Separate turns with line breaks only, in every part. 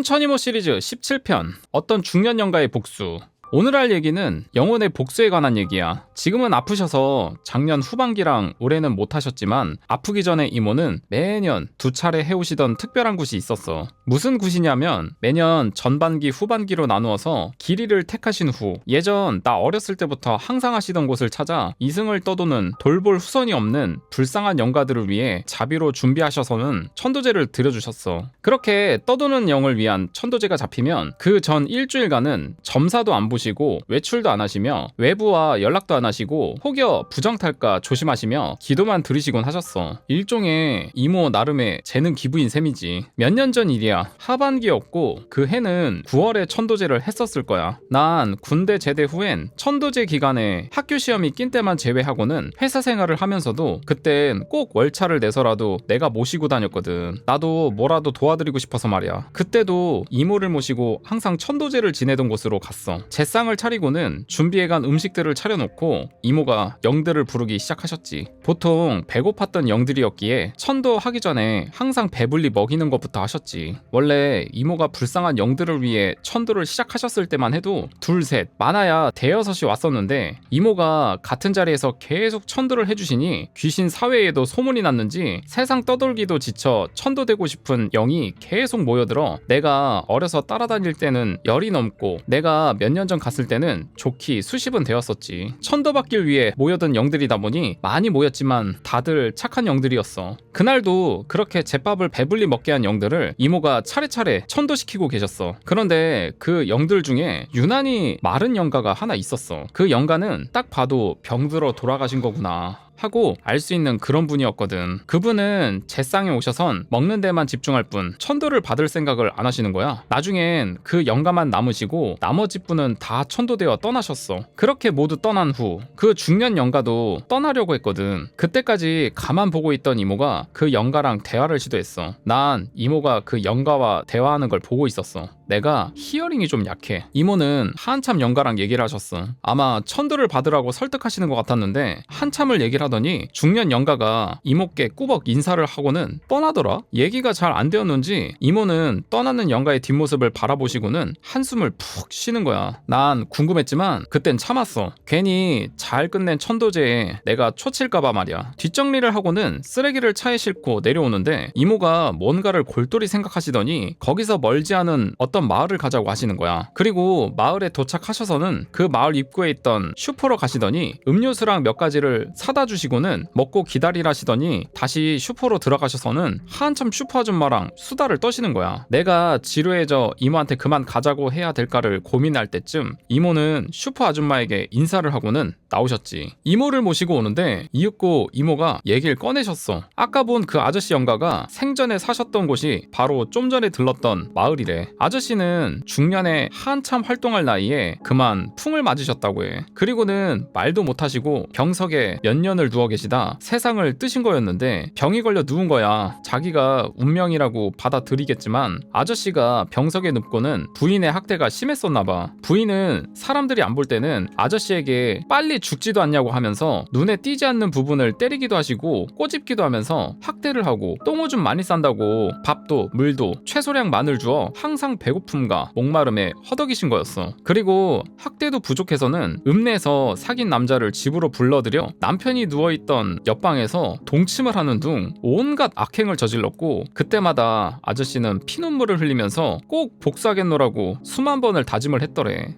춘천이모 시리즈 17편 어떤 중년 영가의 복수. 오늘 할 얘기는 영혼의 복수에 관한 얘기야. 지금은 아프셔서 작년 후반기랑 올해는 못하셨지만 아프기 전에 이모는 매년 2차례 해오시던 특별한 굿이 있었어. 무슨 굿이냐면 매년 전반기 후반기로 나누어서 길이를 택하신 후 예전 나 어렸을 때부터 항상 하시던 곳을 찾아 이승을 떠도는 돌볼 후손이 없는 불쌍한 영가들을 위해 자비로 준비하셔서는 천도제를 드려주셨어. 그렇게 떠도는 영을 위한 천도제가 잡히면 그 전 일주일간은 점사도 안 보시고 외출도 안 하시며 외부와 연락도 안 하시고 혹여 부정탈까 조심하시며 기도만 들으시곤 하셨어. 일종의 이모 나름의 재능 기부인 셈이지. 몇 년 전 일이야. 하반기였고 그 해는 9월에 천도제를 했었을 거야. 난 군대 제대 후엔 천도제 기간에 학교 시험이 낀 때만 제외하고는 회사 생활을 하면서도 그땐 꼭 월차를 내서라도 내가 모시고 다녔거든. 나도 뭐라도 도와드리고 싶어서 말이야. 그때도 이모를 모시고 항상 천도제를 지내던 곳으로 갔어. 제상을 차리고는 준비해간 음식들을 차려놓고 이모가 영들을 부르기 시작하셨지. 보통 배고팠던 영들이었기에 천도 하기 전에 항상 배불리 먹이는 것부터 하셨지. 원래 이모가 불쌍한 영들을 위해 천도를 시작하셨을 때만 해도 둘, 셋, 많아야 대여섯이 왔었는데 이모가 같은 자리에서 계속 천도를 해주시니 귀신 사회에도 소문이 났는지 세상 떠돌기도 지쳐 천도되고 싶은 영이 계속 모여들어 내가 어려서 따라다닐 때는 열이 넘고 내가 몇 년 전 갔을 때는 좋기 수십은 되었었지. 천도받길 위해 모여든 영들이다 보니 많이 모였지만 다들 착한 영들이었어. 그날도 그렇게 제밥을 배불리 먹게 한 영들을 이모가 차례차례 천도시키고 계셨어. 그런데 그 영들 중에 유난히 마른 영가가 하나 있었어. 그 영가는 딱 봐도 병들어 돌아가신 거구나 하고 알 수 있는 그런 분이었거든. 그분은 제상에 오셔선 먹는 데만 집중할 뿐 천도를 받을 생각을 안 하시는 거야. 나중엔 그 영가만 남으시고 나머지 분은 다 천도되어 떠나셨어. 그렇게 모두 떠난 후 그 중년 영가도 떠나려고 했거든. 그때까지 가만 보고 있던 이모가 그 영가랑 대화를 시도했어. 난 이모가 그 영가와 대화하는 걸 보고 있었어. 내가 히어링이 좀 약해. 이모는 한참 영가랑 얘기를 하셨어. 아마 천도를 받으라고 설득하시는 것 같았는데 한참을 얘기를 하더니 중년 영가가 이모께 꾸벅 인사를 하고는 떠나더라. 얘기가 잘 안 되었는지 이모는 떠나는 영가의 뒷모습을 바라보시고는 한숨을 푹 쉬는 거야. 난 궁금했지만 그땐 참았어. 괜히 잘 끝낸 천도제에 내가 초칠까봐 말이야. 뒷정리를 하고는 쓰레기를 차에 싣고 내려오는데 이모가 뭔가를 골똘히 생각하시더니 거기서 멀지 않은 어떤 마을을 가자고 하시는 거야. 그리고 마을에 도착하셔서는 그 마을 입구에 있던 슈퍼로 가시더니 음료수랑 몇 가지를 사다 주시고는 먹고 기다리라시더니 다시 슈퍼로 들어가셔서는 한참 슈퍼 아줌마랑 수다를 떠시는 거야. 내가 지루해져 이모한테 그만 가자고 해야 될까를 고민할 때쯤 이모는 슈퍼 아줌마에게 인사를 하고는 나오셨지. 이모를 모시고 오는데 이윽고 이모가 얘기를 꺼내셨어. 아까 본 그 아저씨 영가가 생전에 사셨던 곳이 바로 좀 전에 들렀던 마을이래. 아저씨는 중년에 한참 활동할 나이에 그만 풍을 맞으셨다고 해. 그리고는 말도 못하시고 병석에 몇 년을 누워 계시다 세상을 뜨신 거였는데 병이 걸려 누운 거야. 자기가 운명이라고 받아들이겠지만 아저씨가 병석에 눕고는 부인의 학대가 심했었나봐. 부인은 사람들이 안 볼 때는 아저씨에게 빨리 죽지도 않냐고 하면서 눈에 띄지 않는 부분을 때리기도 하시고 꼬집기도 하면서 학대를 하고 똥오줌 많이 싼다고 밥도 물도 최소량만을 주어 항상 배고픔과 목마름에 허덕이신 거였어. 그리고 학대도 부족해서는 읍내에서 사귄 남자를 집으로 불러들여 남편이 누워있던 옆방에서 동침을 하는 등 온갖 악행을 저질렀고 그때마다 아저씨는 피눈물을 흘리면서 꼭 복수하겠노라고 수만 번을 다짐을 했더래.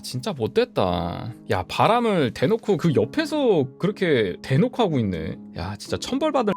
진짜 못됐다. 야, 바람을 대놓고 그 옆에서 그렇게 대놓고 하고 있네. 야, 진짜 천벌받을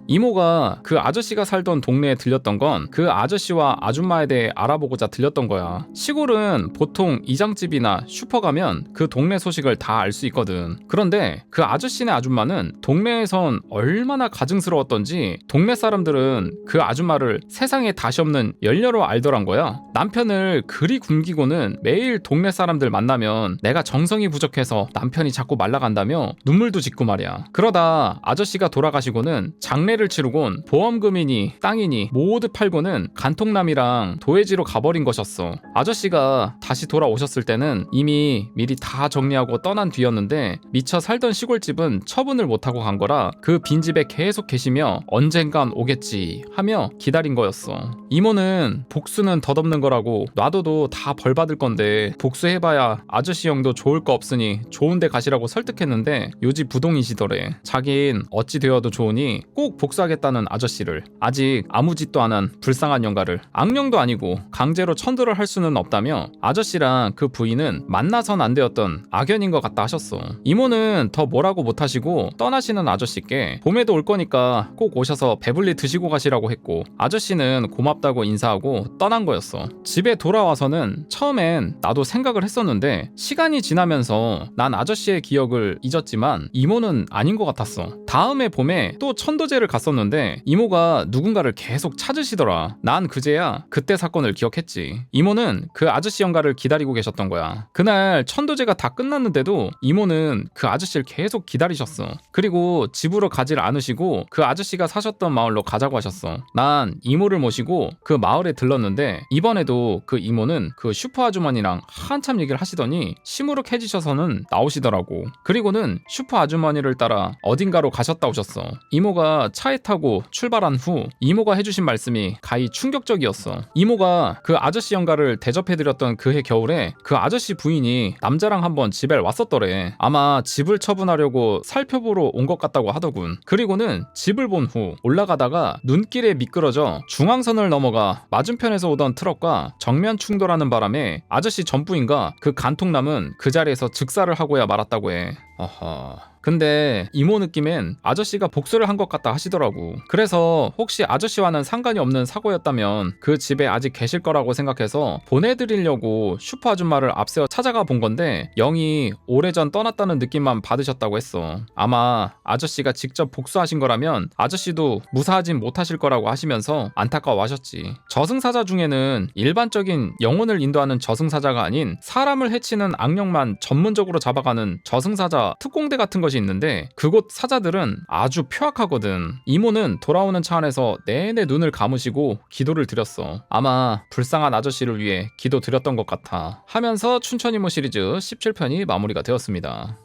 이모가 그 아저씨가 살던 동네에 들렸던 건 그 아저씨와 아줌마에 대해 알아보고자 들렸던 거야. 시골은 보통 이장집이나 슈퍼 가면 그 동네 소식을 다 알 수 있거든. 그런데 그 아저씨네 아줌마는 동네에선 얼마나 가증스러웠던지 동네 사람들은 그 아줌마를 세상에 다시 없는 열녀로 알더란 거야. 남편을 그리 굶기고는 매일 동네 사람들 만나면 내가 정성이 부족해서 남편이 자꾸 말라간다며 눈물도 짓고 말이야. 그러다 아저씨가 돌아가시고는 이모는 장례를 치르곤 보험금이니 땅이니 모두 팔고는 간통남이랑 도해지로 가버린 것이었어. 아저씨가 다시 돌아오셨을 때는 이미 미리 다 정리하고 떠난 뒤였는데 미처 살던 시골집은 처분을 못하고 간 거라 그 빈집에 계속 계시며 언젠간 오겠지 하며 기다린 거였어. 이모는 복수는 덧없는 거라고 놔둬도 다 벌받을 건데 복수해봐야 아저씨 형도 좋을 거 없으니 좋은 데 가시라고 설득했는데 요지 부동이시더래. 자긴 어찌 되어도 좋으니 꼭 복수하겠다는 아저씨를, 아직 아무 짓도 안 한 불쌍한 영가를, 악령도 아니고 강제로 천도를 할 수는 없다며 아저씨랑 그 부인은 만나선 안 되었던 악연인 것 같다 하셨어. 이모는 더 뭐라고 못하시고 떠나시는 아저씨께 봄에도 올 거니까 꼭 오셔서 배불리 드시고 가시라고 했고 아저씨는 고맙다고 인사하고 떠난 거였어. 집에 돌아와서는 처음엔 나도 생각을 했었는데 시간이 지나면서 난 아저씨의 기억을 잊었지만 이모는 아닌 것 같았어. 다음에 봄에 또 천도제를 갔었는데 이모가 누군가를 계속 찾으시더라. 난 그제야 그때 사건을 기억했지. 이모는 그 아저씨 영가를 기다리고 계셨던 거야. 그날 천도제가 다 끝났는데도 이모는 그 아저씨를 계속 기다리셨어. 그리고 집으로 가질 않으시고 그 아저씨가 사셨던 마을로 가자고 하셨어. 난 이모를 모시고 그 마을에 들렀는데 이번에도 그 이모는 그 슈퍼 아주머니랑 한참 얘기를 하시더니 시무룩해지셔서는 나오시더라고. 그리고는 슈퍼 아주머니를 따라 어딘가로 가셨다 오셨어. 이모가 차에 타고 출발한 후 이모가 해주신 말씀이 가히 충격적이었어. 이모가 그 아저씨 영가를 대접해드렸던 그해 겨울에 그 아저씨 부인이 남자랑 한번 집에 왔었더래. 아마 집을 처분하려고 살펴보러 온 것 같다고 하더군. 그리고는 집을 본 후 올라가다가 눈길에 미끄러져 중앙선을 넘어가 맞은편에서 오던 트럭과 정면 충돌하는 바람에 아저씨 전부인과 그 간통남은 그 자리에서 즉사를 하고야 말았다고 해. 어허... 근데 이모 느낌엔 아저씨가 복수를 한 것 같다 하시더라고. 그래서 혹시 아저씨와는 상관이 없는 사고였다면 그 집에 아직 계실 거라고 생각해서 보내드리려고 슈퍼 아줌마를 앞세워 찾아가 본 건데 영이 오래전 떠났다는 느낌만 받으셨다고 했어. 아마 아저씨가 직접 복수하신 거라면 아저씨도 무사하진 못하실 거라고 하시면서 안타까워하셨지. 저승사자 중에는 일반적인 영혼을 인도하는 저승사자가 아닌 사람을 해치는 악령만 전문적으로 잡아가는 저승사자 특공대 같은 것이 있는데 그곳 사자들은 아주 표악하거든. 이모는 돌아오는 차 안에서 내내 눈을 감으시고 기도를 드렸어. 아마 불쌍한 아저씨를 위해 기도 드렸던 것 같아 하면서 춘천이모 시리즈 17편이 마무리가 되었습니다.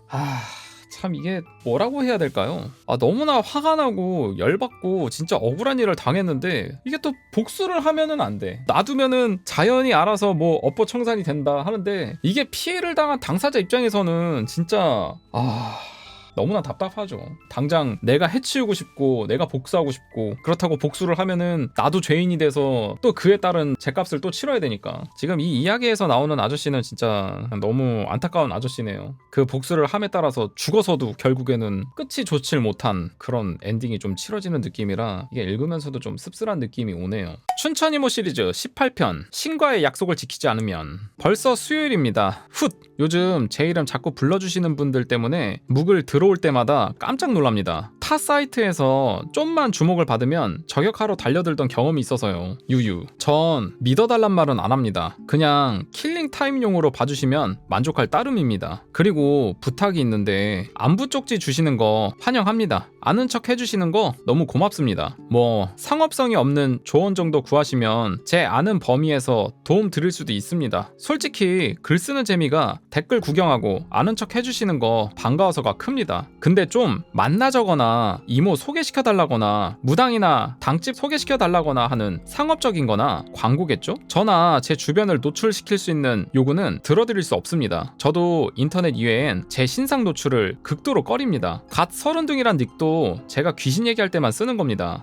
참 이게 뭐라고 해야 될까요? 너무나 화가 나고 열받고 진짜 억울한 일을 당했는데 이게 또 복수를 하면은 안 돼. 놔두면은 자연이 알아서 뭐 업보청산이 된다 하는데 이게 피해를 당한 당사자 입장에서는 진짜 너무나 답답하죠. 당장 내가 해치우고 싶고 내가 복수하고 싶고 그렇다고 복수를 하면은 나도 죄인이 돼서 또 그에 따른 죗값을 또 치러야 되니까. 지금 이 이야기에서 나오는 아저씨는 진짜 너무 안타까운 아저씨네요. 그 복수를 함에 따라서 죽어서도 결국에는 끝이 좋질 못한 그런 엔딩이 좀 치러지는 느낌이라 이게 읽으면서도 좀 씁쓸한 느낌이 오네요. 춘천이모 시리즈 18편 신과의 약속을 지키지 않으면. 벌써 수요일입니다. 훗! 요즘 제 이름 자꾸 불러주시는 분들 때문에 묵을 들어올 때마다 깜짝 놀랍니다. 타 사이트에서 좀만 주목을 받으면 저격하러 달려들던 경험이 있어서요. 유유. 전 믿어달란 말은 안 합니다. 그냥 킬링 타임용으로 봐주시면 만족할 따름입니다. 그리고 부탁이 있는데 안부 쪽지 주시는 거 환영합니다. 아는 척 해주시는 거 너무 고맙습니다. 뭐 상업성이 없는 조언 정도 구하시면 제 아는 범위에서 도움 드릴 수도 있습니다. 솔직히 글 쓰는 재미가 댓글 구경하고 아는 척 해주시는 거 반가워서가 큽니다. 근데 좀 만나자거나 이모 소개시켜달라거나 무당이나 당집 소개시켜달라거나 하는 상업적인 거나 광고겠죠? 저나 제 주변을 노출시킬 수 있는 요구는 들어드릴 수 없습니다. 저도 인터넷 이외엔 제 신상 노출을 극도로 꺼립니다. 갓 서른둥이란 닉도 제가 귀신 얘기할 때만 쓰는 겁니다.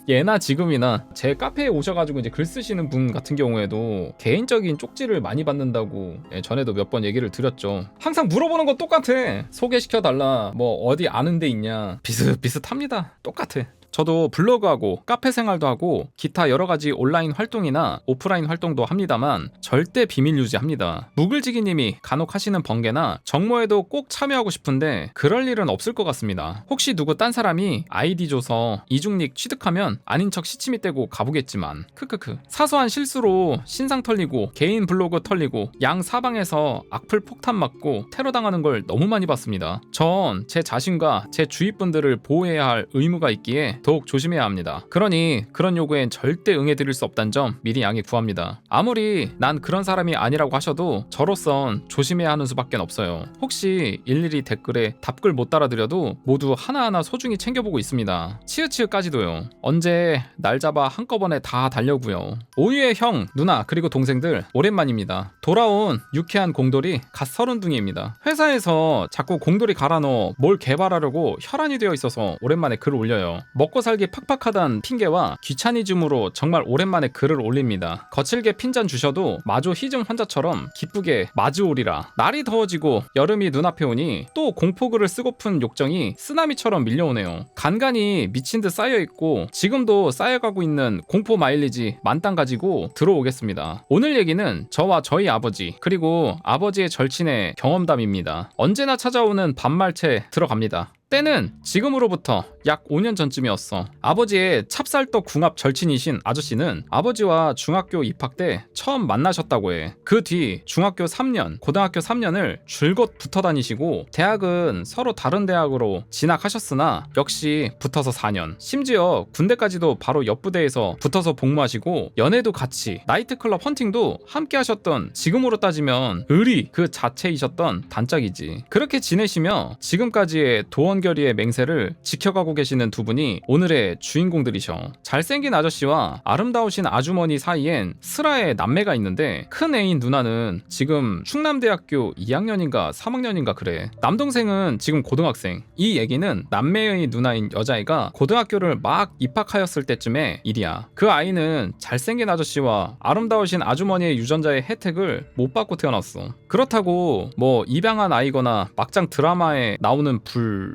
예나 지금이나 제 카페에 오셔가지고 이제 글 쓰시는 분 같은 경우에도 개인적인 쪽지를 많이 받는다고 전에도 몇 번 얘기를 드렸죠. 항상 물어보는 거 똑같아. 소개시켜달라, 뭐 어디 아는 데 있냐. 비슷비슷합니다. 똑같아. 저도 블로그하고 카페 생활도 하고 기타 여러가지 온라인 활동이나 오프라인 활동도 합니다만 절대 비밀 유지합니다. 묵을지기님이 간혹 하시는 번개나 정모에도 꼭 참여하고 싶은데 그럴 일은 없을 것 같습니다. 혹시 누구 딴 사람이 아이디 줘서 이중닉 취득하면 아닌 척 시치미 떼고 가보겠지만 크크크. 사소한 실수로 신상 털리고 개인 블로그 털리고 양 사방에서 악플 폭탄 맞고 테러 당하는 걸 너무 많이 봤습니다. 전 제 자신과 제 주위 분들을 보호해야 할 의무가 있기에 더욱 조심해야 합니다. 그러니 그런 요구엔 절대 응해드릴 수 없다는 점 미리 양해 구합니다. 아무리 난 그런 사람이 아니라고 하셔도 저로선 조심해야 하는 수밖에 없어요. 혹시 일일이 댓글에 답글 못 달아드려도 모두 하나하나 소중히 챙겨보고 있습니다. 치읓치읓까지도요. 언제 날 잡아 한꺼번에 다 달려고요. 오유의 형, 누나 그리고 동생들 오랜만입니다. 돌아온 유쾌한 공돌이 갓 30둥이입니다. 회사에서 자꾸 공돌이 갈아넣어 뭘 개발하려고 혈안이 되어 있어서 오랜만에 글을 올려요. 먹고 살기 팍팍하단 핑계와 귀차니즘으로 정말 오랜만에 글을 올립니다. 거칠게 핀잔 주셔도 마조 희증 환자처럼 기쁘게 마주오리라. 날이 더워지고 여름이 눈앞에 오니 또 공포글을 쓰고픈 욕정이 쓰나미처럼 밀려오네요. 간간히 미친 듯 쌓여있고 지금도 쌓여가고 있는 공포 마일리지 만땅 가지고 들어오겠습니다. 오늘 얘기는 저와 저희 아버지 그리고 아버지의 절친의 경험담입니다. 언제나 찾아오는 반말체 들어갑니다. 때는 지금으로부터 약 5년 전쯤이었어. 아버지의 찹쌀떡 궁합 절친이신 아저씨는 아버지와 중학교 입학 때 처음 만나셨다고 해. 그 뒤 중학교 3년, 고등학교 3년을 줄곧 붙어 다니시고 대학은 서로 다른 대학으로 진학하셨으나 역시 붙어서 4년. 심지어 군대까지도 바로 옆 부대에서 붙어서 복무하시고 연애도 같이, 나이트클럽 헌팅도 함께 하셨던 지금으로 따지면 의리 그 자체이셨던 단짝이지. 그렇게 지내시며 지금까지의 도원결의의 맹세를 지켜가고 계시는 두 분이 오늘의 주인공들이셔. 잘생긴 아저씨와 아름다우신 아주머니 사이엔 슬아의 남매가 있는데 큰 애인 누나는 지금 충남대학교 2학년인가 3학년인가 그래. 남동생은 지금 고등학생. 이 얘기는 남매의 누나인 여자애가 고등학교를 막 입학하였을 때쯤의 일이야. 그 아이는 잘생긴 아저씨와 아름다우신 아주머니의 유전자의 혜택을 못 받고 태어났어. 그렇다고 뭐 입양한 아이거나 막장 드라마에 나오는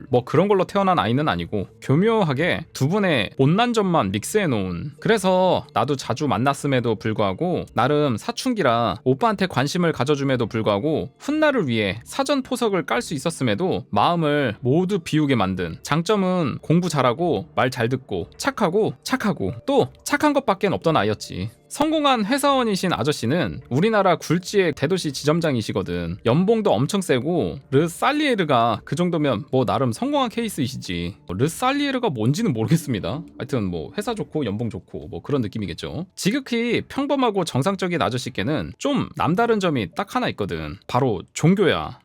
뭐 그런 걸로 태어난 아이는 아니고 교묘하게 두 분의 못난 점만 믹스해 놓은. 그래서 나도 자주 만났음에도 불구하고 나름 사춘기라 오빠한테 관심을 가져줌에도 불구하고 훗날을 위해 사전 포석을 깔 수 있었음에도 마음을 모두 비우게 만든. 장점은 공부 잘하고 말 잘 듣고 착하고 또 착한 것밖엔 없던 아이였지. 성공한 회사원이신 아저씨는 우리나라 굴지의 대도시 지점장이시거든. 연봉도 엄청 세고 르살리에르가 그 정도면 뭐 나름 성공한 케이스이시지. 르살리에르가 뭔지는 모르겠습니다. 하여튼 뭐 회사 좋고 연봉 좋고 뭐 그런 느낌이겠죠. 지극히 평범하고 정상적인 아저씨께는 좀 남다른 점이 딱 하나 있거든. 바로 종교야.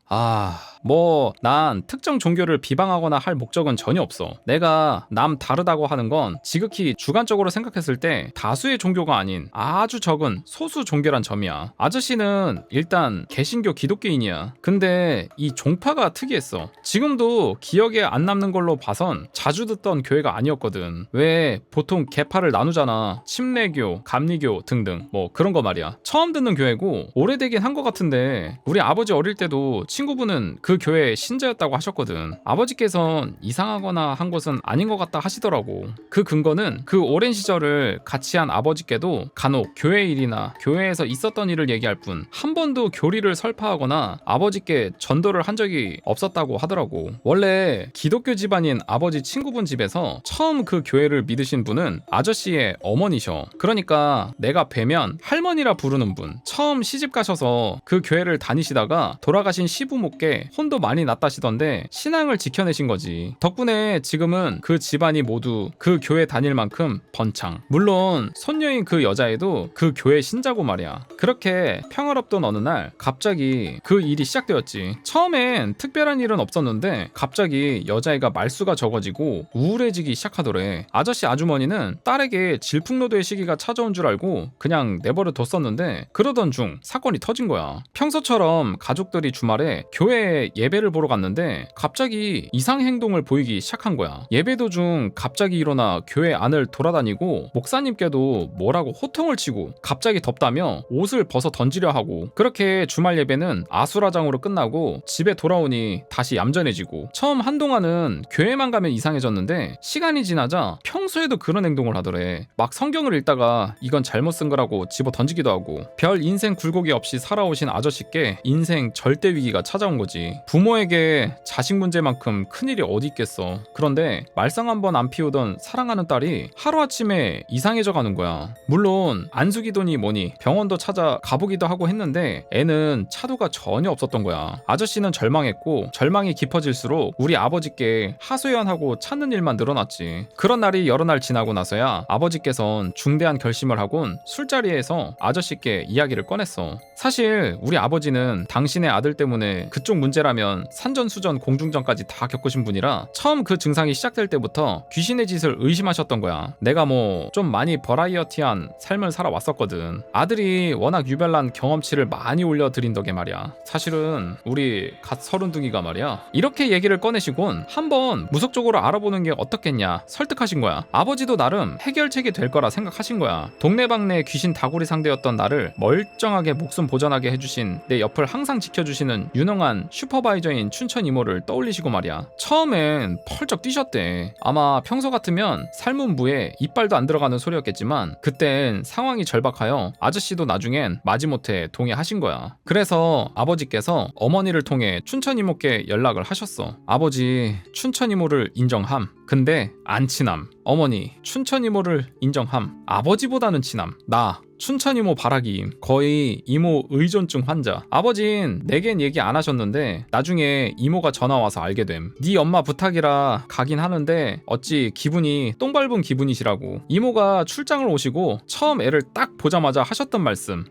뭐 난 특정 종교를 비방하거나 할 목적은 전혀 없어. 내가 남 다르다고 하는 건 지극히 주관적으로 생각했을 때 다수의 종교가 아닌 아주 적은 소수 종교란 점이야. 아저씨는 일단 개신교 기독교인이야. 근데 이 종파가 특이했어. 지금도 기억에 안 남는 걸로 봐선 자주 듣던 교회가 아니었거든. 왜 보통 계파를 나누잖아. 침례교, 감리교 등등 뭐 그런 거 말이야. 처음 듣는 교회고 오래되긴 한 것 같은데 우리 아버지 어릴 때도 친구분은 그 교회 신자였다고 하셨거든. 아버지께선 이상하거나 한 것은 아닌 것 같다 하시더라고. 그 근거는 그 오랜 시절을 같이 한 아버지께도 간혹 교회 일이나 교회에서 있었던 일을 얘기할 뿐 한 번도 교리를 설파하거나 아버지께 전도를 한 적이 없었다고 하더라고. 원래 기독교 집안인 아버지 친구분 집에서 처음 그 교회를 믿으신 분은 아저씨의 어머니셔. 그러니까 내가 뵈면 할머니라 부르는 분. 처음 시집 가셔서 그 교회를 다니시다가 돌아가신 시부모께 혼도 많이 났다시던데 신앙을 지켜내신 거지. 덕분에 지금은 그 집안이 모두 그 교회 다닐 만큼 번창. 물론 손녀인 그 여자애도 그 교회 신자고 말이야. 그렇게 평화롭던 어느 날 갑자기 그 일이 시작되었지. 처음엔 특별한 일은 없었는데 갑자기 여자애가 말수가 적어지고 우울해지기 시작하더래. 아저씨 아주머니는 딸에게 질풍노도의 시기가 찾아온 줄 알고 그냥 내버려 뒀었는데 그러던 중 사건이 터진 거야. 평소처럼 가족들이 주말에 그때 교회에 예배를 보러 갔는데 갑자기 이상 행동을 보이기 시작한 거야. 예배 도중 갑자기 일어나 교회 안을 돌아다니고 목사님께도 뭐라고 호통을 치고 갑자기 덥다며 옷을 벗어 던지려 하고, 그렇게 주말 예배는 아수라장으로 끝나고 집에 돌아오니 다시 얌전해지고, 처음 한동안은 교회만 가면 이상해졌는데 시간이 지나자 평소에도 그런 행동을 하더래. 막 성경을 읽다가 이건 잘못 쓴 거라고 집어 던지기도 하고, 별 인생 굴곡이 없이 살아오신 아저씨께 인생 절대 위기가 찾아온 거지. 부모에게 자식 문제만큼 큰일이 어디 있겠어. 그런데 말썽 한번 안 피우던 사랑하는 딸이 하루아침에 이상해져 가는 거야. 물론 안수기도니 뭐니 병원도 찾아 가보기도 하고 했는데 애는 차도가 전혀 없었던 거야. 아저씨는 절망했고, 절망이 깊어질수록 우리 아버지께 하소연하고 찾는 일만 늘어났지. 그런 날이 여러 날 지나고 나서야 아버지께선 중대한 결심을 하곤 술자리에서 아저씨께 이야기를 꺼냈어. 사실 우리 아버지는 당신의 아들 때문에 그쪽 문제라면 산전수전 공중전까지 다 겪으신 분이라 처음 그 증상이 시작될 때부터 귀신의 짓을 의심하셨던 거야. 내가 뭐 좀 많이 버라이어티한 삶을 살아왔었거든. 아들이 워낙 유별난 경험치를 많이 올려드린 덕에 말이야. 사실은 우리 갓 서른둥이가 말이야, 이렇게 얘기를 꺼내시곤 한번 무속적으로 알아보는 게 어떻겠냐 설득하신 거야. 아버지도 나름 해결책이 될 거라 생각하신 거야. 동네방네 귀신 다구리 상대였던 나를 멀쩡하게 목숨 보전하게 해주신, 내 옆을 항상 지켜주시는 유능한 슈퍼바이저인 춘천 이모를 떠올리시고 말이야. 처음엔 펄쩍 뛰셨대. 아마 평소 같으면 살문부에 이빨도 안 들어가는 소리였겠지만 그땐 상황이 절박하여 아저씨도 나중엔 마지못해 동의하신 거야. 그래서 아버지께서 어머니를 통해 춘천 이모께 연락을 하셨어. 아버지, 춘천 이모를 인정함. 근데 안 친함. 어머니, 춘천 이모를 인정함. 아버지보다는 친함. 나 춘천 이모 바라기임. 거의 이모 의존증 환자. 아버진 내겐 얘기 안 하셨는데 나중에 이모가 전화와서 알게 됨. 네 엄마 부탁이라 가긴 하는데 어찌 기분이 똥 밟은 기분이시라고. 이모가 출장을 오시고 처음 애를 딱 보자마자 하셨던 말씀.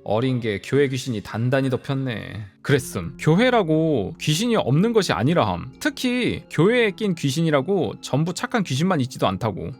어린 게 교회 귀신이 단단히 덮였네. 그랬음. 교회라고 귀신이 없는 것이 아니라함. 특히 교회에 낀 귀신이라고 전부 착한 귀신만 있지도 않다고.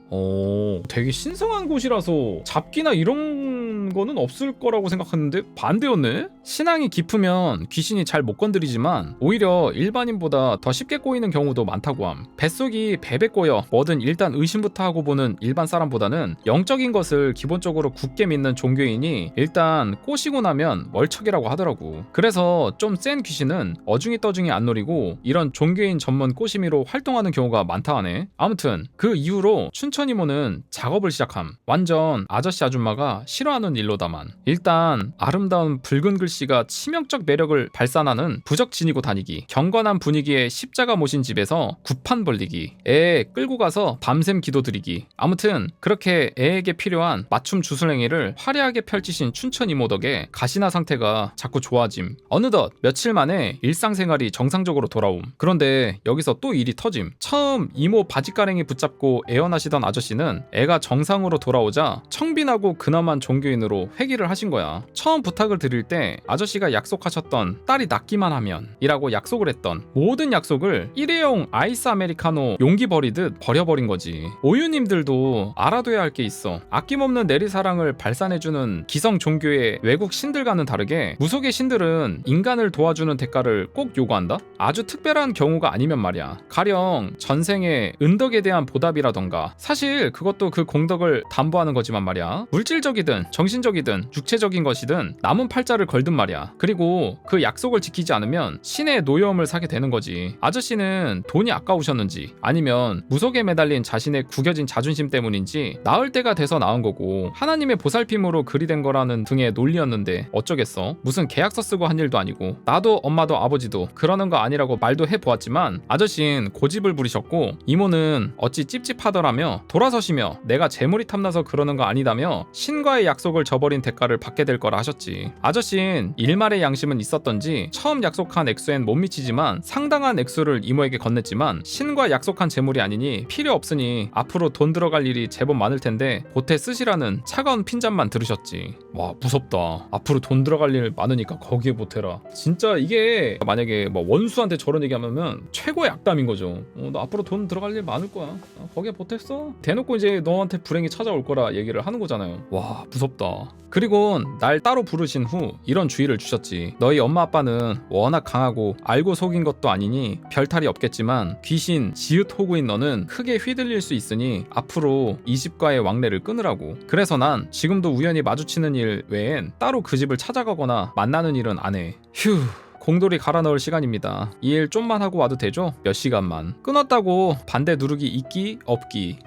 되게 신성한 곳이라서 잡기나 이런 거는 없을 거라고 생각했는데 반대였네. 신앙이 깊으면 귀신이 잘 못 건드리지만 오히려 일반인보다 더 쉽게 꼬이는 경우도 많다고 함. 뱃속이 베베 꼬여 뭐든 일단 의심부터 하고 보는 일반 사람보다는 영적인 것을 기본적으로 굳게 믿는 종교인이 일단 꼬시고 나면 멀척이라고 하더라고. 그래서 좀 센 귀신은 어중이 떠중이 안 노리고 이런 종교인 전문 꼬시미로 활동하는 경우가 많다 하네. 아무튼 그 이후로 춘천 이모는 작업을 시작함. 완전 아저씨 아줌마가 싫어하는 일로다만. 일단 아름다운 붉은 글씨가 치명적 매력을 발산하는 부적 지니고 다니기, 경건한 분위기에 십자가 모신 집에서 구판 벌리기, 애 끌고 가서 밤샘 기도 드리기. 아무튼 그렇게 애에게 필요한 맞춤 주술행위를 화려하게 펼치신 춘천 이모 덕에 가시나 상태가 자꾸 좋아짐. 어느덧 며칠 만에 일상생활이 정상적으로 돌아옴. 그런데 여기서 또 일이 터짐. 처음 이모 바지가랭이 붙잡고 애원하시던 아저씨는 애가 정상으로 돌아오자 청빈하고 근엄한 종교인으로 회귀를 하신 거야. 처음 부탁을 드릴 때 아저씨가 약속하셨던 딸이 낫기만 하면 이라고 약속을 했던 모든 약속을 일회용 아이스 아메리카노 용기 버리듯 버려버린 거지. 오유님들도 알아둬야 할 게 있어. 아낌없는 내리사랑을 발산해주는 기성 종교의 외국 신들과는 다르게 무속의 신들은 인간을 도와주는 대가를 꼭 요구한다? 아주 특별한 경우가 아니면 말이야. 가령 전생의 은덕에 대한 보답이라던가. 사실 그것도 그 공덕을 담보하는 거지만 말이야. 물질적이든 정신적이든 육체적인 것이든 남은 팔자를 걸든 말이야. 그리고 그 약속을 지키지 않으면 신의 노여움을 사게 되는 거지. 아저씨는 돈이 아까우셨는지 아니면 무속에 매달린 자신의 구겨진 자존심 때문인지 나을 때가 돼서 나은 거고 하나님의 보살핌으로 그리 된 거라는 등의 논리였는데 어쩌겠어. 무슨 계약서 쓰고 한 일도 아니고. 나도 엄마도 아버지도 그러는 거 아니라고 말도 해보았지만 아저씨는 고집을 부리셨고 이모는 어찌 찝찝하더라며 돌아서시며 내가 재물이 탐나서 그러는 거 아니다며 신과의 약속을 저버린 대가를 받게 될 거라 하셨지. 아저씨는 일말의 양심은 있었던지 처음 약속한 액수엔 못 미치지만 상당한 액수를 이모에게 건넸지만 신과 약속한 재물이 아니니 필요 없으니 앞으로 돈 들어갈 일이 제법 많을 텐데 보태 쓰시라는 차가운 핀잔만 들으셨지. 와, 무섭다. 앞으로 돈 들어갈 일 많으니까 거기에 보태라. 진짜 이게 만약에 뭐 원수한테 저런 얘기하면 최고의 악담인 거죠. 너 앞으로 돈 들어갈 일 많을 거야. 거기에 보탰어? 대놓고 이제 너한테 불행이 찾아올 거라 얘기를 하는 거잖아요. 와, 무섭다. 그리고 날 따로 부르신 후 이런 주의를 주셨지. 너희 엄마 아빠는 워낙 강하고 알고 속인 것도 아니니 별탈이 없겠지만 귀신 지읒 호구인 너는 크게 휘둘릴 수 있으니 앞으로 이 집과의 왕래를 끊으라고. 그래서 난 지금도 우연히 마주치는 일 외엔 따로 그 집을 찾아가거나 만나는 일은 안 해. 휴, 공돌이 갈아 넣을 시간입니다. 이 일 좀만 하고 와도 되죠? 몇 시간만. 끊었다고 반대 누르기 있기 없기.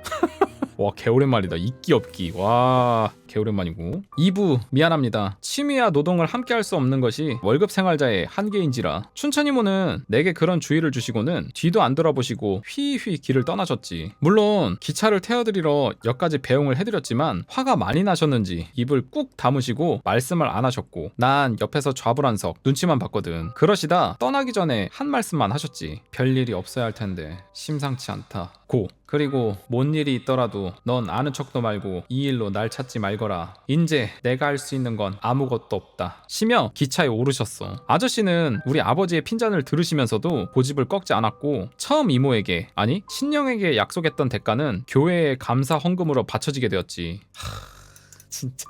와, 개오랜만이다. 있기 없기. 와, 개오랜만이고. 2부 미안합니다. 취미와 노동을 함께 할 수 없는 것이 월급 생활자의 한계인지라 춘천이모는 내게 그런 주의를 주시고는 뒤도 안 돌아보시고 휘휘 길을 떠나셨지. 물론 기차를 태워드리러 역까지 배웅을 해드렸지만 화가 많이 나셨는지 입을 꾹 다무시고 말씀을 안 하셨고 난 옆에서 좌불안석 눈치만 봤거든. 그러시다 떠나기 전에 한 말씀만 하셨지. 별일이 없어야 할 텐데 심상치 않다 고. 그리고 뭔 일이 있더라도 넌 아는 척도 말고 이 일로 날 찾지 말거라. 인제 내가 할 수 있는 건 아무것도 없다 시며 기차에 오르셨어. 아저씨는 우리 아버지의 핀잔을 들으시면서도 고집을 꺾지 않았고 처음 이모에게, 아니 친령에게 약속했던 대가는 교회의 감사 헌금으로 바쳐지게 되었지. 진짜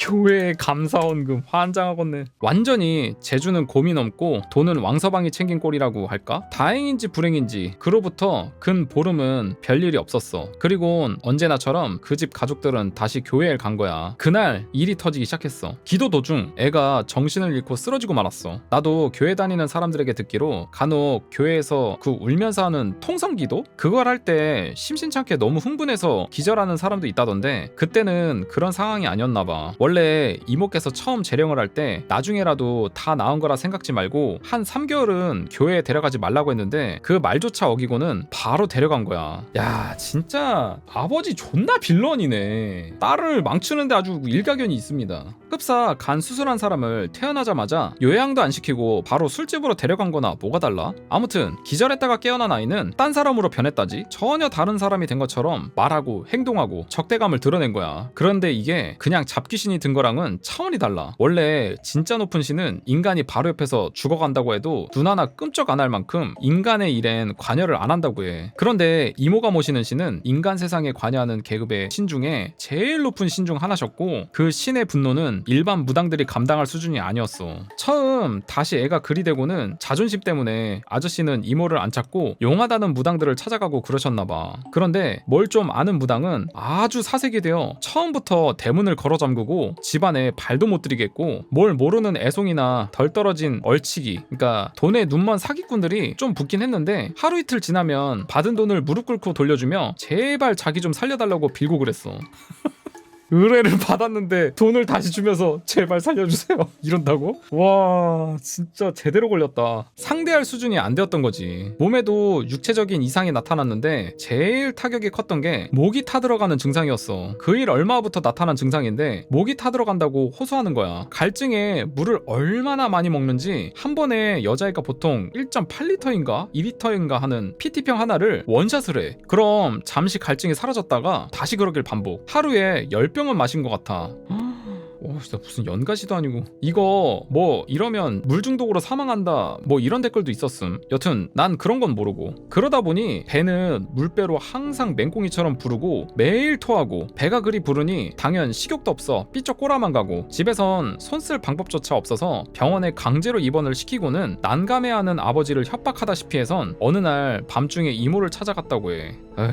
교회의 감사원금 환장하겠네. 완전히 재주는 곰이 넘고 돈은 왕서방이 챙긴 꼴이라고 할까? 다행인지 불행인지 그로부터 근 보름은 별일이 없었어. 그리고 언제나처럼 그 집 가족들은 다시 교회에 간 거야. 그날 일이 터지기 시작했어. 기도 도중 애가 정신을 잃고 쓰러지고 말았어. 나도 교회 다니는 사람들에게 듣기로 간혹 교회에서 그 울면서 하는 통성기도? 그걸 할 때 심심찮게 너무 흥분해서 기절하는 사람도 있다던데 그때는 그런 상황이 아니었나 봐. 원래 이모께서 처음 재령을 할 때 나중에라도 다 나은 거라 생각지 말고 한 3개월은 교회에 데려가지 말라고 했는데 그 말조차 어기고는 바로 데려간 거야. 야, 진짜 아버지 존나 빌런이네. 딸을 망치는데 아주 일가견이 있습니다. 급사 간 수술한 사람을 태어나자마자 요양도 안 시키고 바로 술집으로 데려간 거나 뭐가 달라? 아무튼 기절했다가 깨어난 아이는 딴 사람으로 변했다지. 전혀 다른 사람이 된 것처럼 말하고 행동하고 적대감을 드러낸 거야. 그런데 이게 그냥 잡귀신이 든 거랑은 차원이 달라. 원래 진짜 높은 신은 인간이 바로 옆에서 죽어간다고 해도 눈 하나 끔쩍 안 할 만큼 인간의 일엔 관여를 안 한다고 해. 그런데 이모가 모시는 신은 인간 세상에 관여하는 계급의 신 중에 제일 높은 신 중 하나셨고 그 신의 분노는 일반 무당들이 감당할 수준이 아니었어. 처음 다시 애가 그리 되고는 자존심 때문에 아저씨는 이모를 안 찾고 용하다는 무당들을 찾아가고 그러셨나봐. 그런데 뭘 좀 아는 무당은 아주 사색이 되어 처음부터 대문을 걸어 잠그고 집안에 발도 못 들이겠고 뭘 모르는 애송이나 덜 떨어진 얼치기, 그러니까 돈에 눈먼 사기꾼들이 좀 붙긴 했는데 하루 이틀 지나면 받은 돈을 무릎 꿇고 돌려주며 제발 자기 좀 살려달라고 빌고 그랬어. 의뢰를 받았는데 돈을 다시 주면서 제발 살려주세요 이런다고? 와, 진짜 제대로 걸렸다. 상대할 수준이 안 되었던 거지. 몸에도 육체적인 이상이 나타났는데 제일 타격이 컸던 게 목이 타들어가는 증상이었어. 그 일 얼마부터 나타난 증상인데 목이 타들어간다고 호소하는 거야. 갈증에 물을 얼마나 많이 먹는지 한 번에 여자애가 보통 1.8리터인가 2리터인가 하는 PT병 하나를 원샷을 해. 그럼 잠시 갈증이 사라졌다가 다시 그러길 반복. 하루에 10병은 마신 것 같아. 진짜 무슨 연가시도 아니고. 이거 뭐 이러면 물 중독으로 사망한다 뭐 이런 댓글도 있었음. 여튼 난 그런 건 모르고 그러다 보니 배는 물배로 항상 맹꽁이처럼 부르고 매일 토하고 배가 그리 부르니 당연 식욕도 없어 삐쩍 꼬라만 가고 집에선 손 쓸 방법조차 없어서 병원에 강제로 입원을 시키고는 난감해하는 아버지를 협박하다시피 해선 어느 날 밤중에 이모를 찾아갔다고 해. 에휴.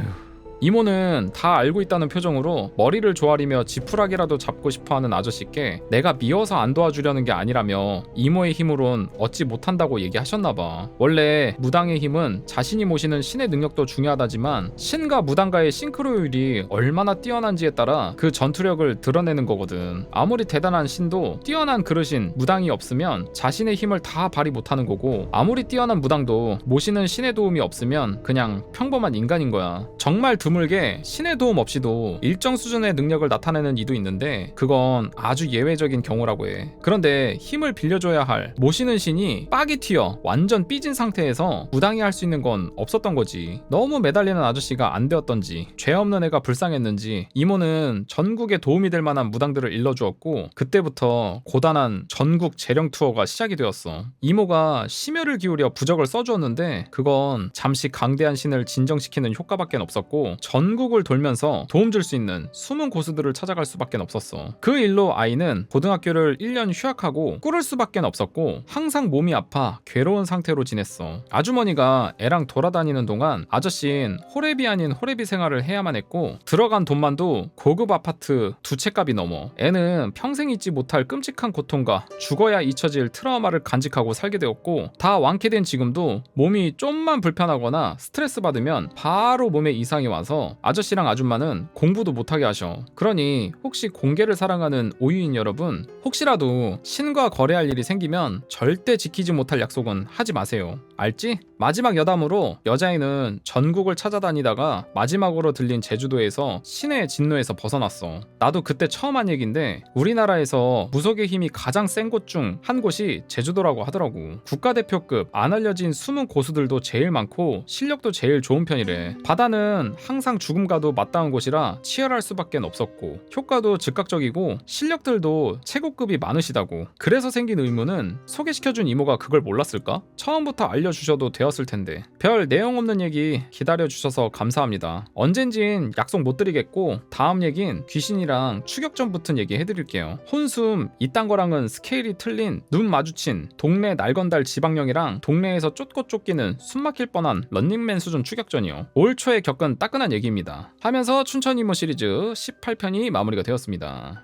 이모는 다 알고 있다는 표정으로 머리를 조아리며 지푸라기라도 잡고 싶어하는 아저씨께 내가 미워서 안 도와주려는 게 아니라며 이모의 힘으론 얻지 못한다고 얘기하셨나봐. 원래 무당의 힘은 자신이 모시는 신의 능력도 중요하다지만 신과 무당과의 싱크로율이 얼마나 뛰어난지에 따라 그 전투력을 드러내는 거거든. 아무리 대단한 신도 뛰어난 그릇인 무당이 없으면 자신의 힘을 다 발휘 못하는 거고 아무리 뛰어난 무당도 모시는 신의 도움이 없으면 그냥 평범한 인간인 거야. 정말 드물게 신의 도움 없이도 일정 수준의 능력을 나타내는 이도 있는데 그건 아주 예외적인 경우라고 해. 그런데 힘을 빌려줘야 할 모시는 신이 빡이 튀어 완전 삐진 상태에서 무당이 할 수 있는 건 없었던 거지. 너무 매달리는 아저씨가 안 되었던지 죄 없는 애가 불쌍했는지 이모는 전국에 도움이 될 만한 무당들을 일러주었고 그때부터 고단한 전국 재령 투어가 시작이 되었어. 이모가 심혈을 기울여 부적을 써주었는데 그건 잠시 강대한 신을 진정시키는 효과밖에 없었고 하고 전국을 돌면서 도움 줄 수 있는 숨은 고수들을 찾아갈 수밖에 없었어. 그 일로 아이는 고등학교를 1년 휴학하고 꾸를 수밖에 없었고 항상 몸이 아파 괴로운 상태로 지냈어. 아주머니가 애랑 돌아다니는 동안 아저씨는 호랩이 아닌 호랩이 생활을 해야만 했고 들어간 돈만도 고급 아파트 2채 값이 넘어. 애는 평생 잊지 못할 끔찍한 고통과 죽어야 잊혀질 트라우마를 간직하고 살게 되었고 다 완쾌된 지금도 몸이 좀만 불편하거나 스트레스 받으면 바로 몸에 이상이 와서 아저씨랑 아줌마는 공부도 못하게 하셔. 그러니 혹시 공개를 사랑하는 오유인 여러분, 혹시라도 신과 거래할 일이 생기면 절대 지키지 못할 약속은 하지 마세요. 알지? 마지막 여담으로 여자애는 전국을 찾아다니다가 마지막으로 들린 제주도에서 신의 진노에서 벗어났어. 나도 그때 처음 한 얘긴데 우리나라에서 무속의 힘이 가장 센 곳 중 한 곳이 제주도라고 하더라고. 국가대표급 안 알려진 숨은 고수들도 제일 많고 실력도 제일 좋은 편이래. 바다는 항상 죽음과도 맞닿은 곳이라 치열할 수밖에 없었고 효과도 즉각적이고 실력들도 최고급이 많으시다고. 그래서 생긴 의문은 소개시켜준 이모가 그걸 몰랐을까? 처음부터 알려주셔도 되었을 텐데. 별 내용 없는 얘기 기다려주셔서 감사합니다. 언젠진 약속 못 드리겠고 다음 얘긴 귀신이랑 추격전 붙은 얘기 해드릴게요. 혼숨 이딴 거랑은 스케일이 틀린 눈 마주친 동네 날건달 지방령이랑 동네에서 쫓고 쫓기는 숨막힐 뻔한 런닝맨 수준 추격전이요. 올 초에 겪은 따끈한 얘기입니다. 하면서 춘천이모 시리즈 18편이 마무리가 되었습니다.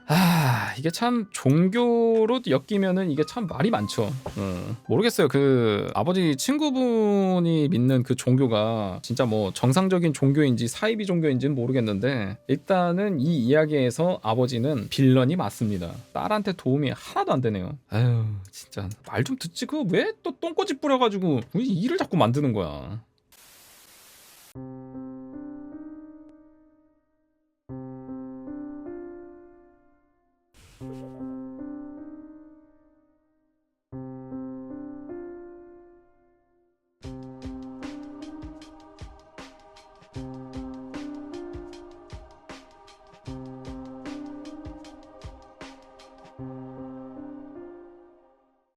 이게 참 종교로 엮이면은 이게 참 말이 많죠. 모르겠어요. 그 아버지 친구분이 믿는 그 종교가 진짜 뭐 정상적인 종교인지 사이비 종교인지는 모르겠는데 일단은 이 이야기에서 아버지는 빌런이 맞습니다. 딸한테 도움이 하나도 안 되네요. 아유 진짜 말 좀 듣지. 그거 왜 또 똥꼬집 뿌려가지고 이 일을 자꾸 만드는 거야.